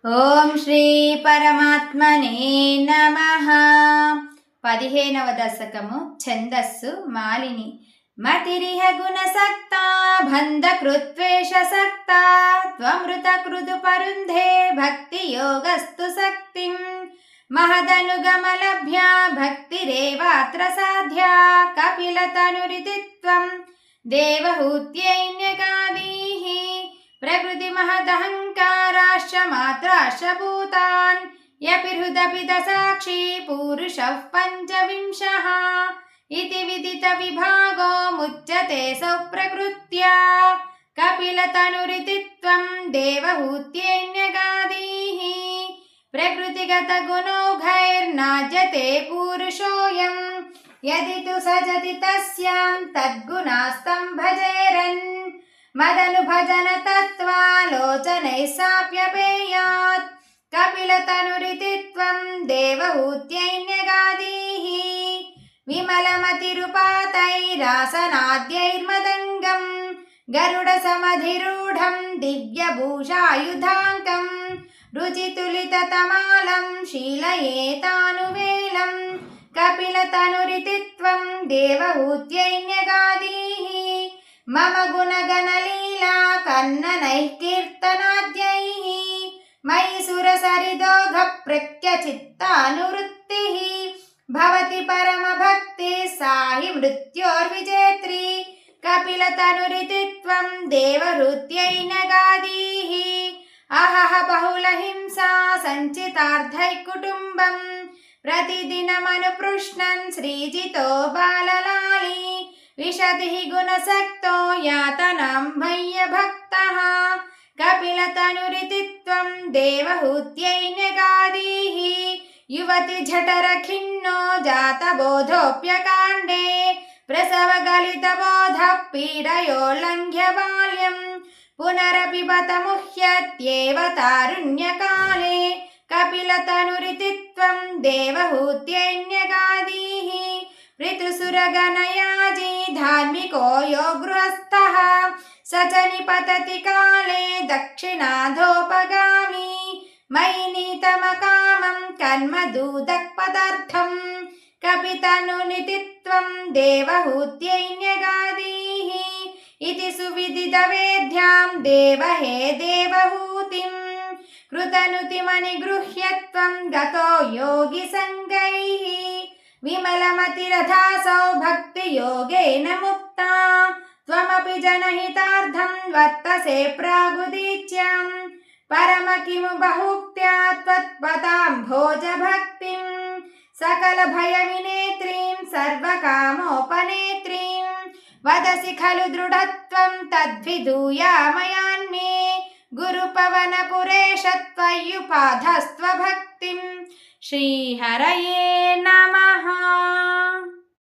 ఓం శ్రీ పరమాత్మనే నమః. 15వ దశకము. ఛందస్సు మాలిని. మతిరిహ గుణసక్తా బంధకృత్వేషసక్తా త్వమృత కృదు పరుంధే భక్తి యోగస్తు శక్తిం మహదనుగమలభ్యా భక్తిరేవాత్ర సాధ్యా కపిలతనురితిత్వం దేవహూత్యైన్యకాదీః ప్రకృతి మహదహంకారాశ్చ మాత్రాశ్చ భూతాన్ యపిర్హృదపి దసాక్షి పురుషః పంచవింశః ఇతి విదిత విభాగో ముచ్యతే సౌ ప్రకృత్యా కపిలతనురితిత్వం దేవహూత్యైన్యగాదీః ప్రకృతిగత గుణౌఘైర్నాజ్యతే పురుషోయం యది తు సజతి తస్యాం తద్గుణాస్తం భజేరన్ మదనుభజన తత్వాలోచనైః సాప్యపేయాత్ కపిలతనురితిత్వం దేవహూత్యైన్యగాదీః విమలమతిరుపాతైరాసనాద్యైర్మదంగం గరుడసమధిరూఢం దివ్యభూషాయుధాంకం రుచితులితతమాలం శీలయేతానువేలం కపిలతనురితిత్వం దేవహూత్యైన్యగాదీః మమ గుణగణలీలా కన్ననైః కీర్తనాద్యైః మయి సురసరిదోఘ ప్రత్యచిత్తానువృత్తిః భవతి పరమభక్తి సాహి మృత్యోర్విజేత్రి కపిలతనురితిత్వం దేవహూత్యైన్యగాదీః అహః బహుళహింసా సంచితార్థైః కుటుంబం ప్రతిదినమనుపృష్ణన్ శ్రీజితో బాలలాలి విశతిః గుణసక్తో యాతనాం మయ్యభక్తః కపిలతనురితిత్వం దేవహూత్యైన్యగాదీః యువతి జఠరఖిన్నో జాతబోధోऽప్యకాండే ప్రసవగలితబోధః పీడయోల్లంఘ్య బాల్యం పునరపి బత ముహ్యత్యేవ తారుణ్యకాలే కపిలతనురితిత్వం దేవహూత్యైన్యగాదీః ఋతుసురగణయాజీ ధార్మికో యో గృహస్థః స చ నిపతతి కాలే దక్షిణాధోపగామి మయి నీతమకామం కర్మదూదక్పదార్థం కపితనునితిత్వం దేవహూత్యైన్యగాదీః ఇతి సువిదితవేద్యాం దేవహే దేవహూతిం కృతనుతిమనిగృహ్యత్వం గతో యోగి సంగైః విమలమతిరథాసౌ భక్తియోగేన ముక్తా త్వమపి జనహితార్థం వర్తసే ప్రాగుదీచ్యం పరమ కిము బహుక్త్యా త్వత్పదాంభోజ భక్తిం సకల భయ వినేత్రీం సర్వకామోపనేత్రీం వదసి ఖలు దృఢత్వం తద్విధూయామయాన్మే గురుపవనపురేష త్వయ్యుపాధస్త్వ భక్తిం శ్రీహరయే నమః.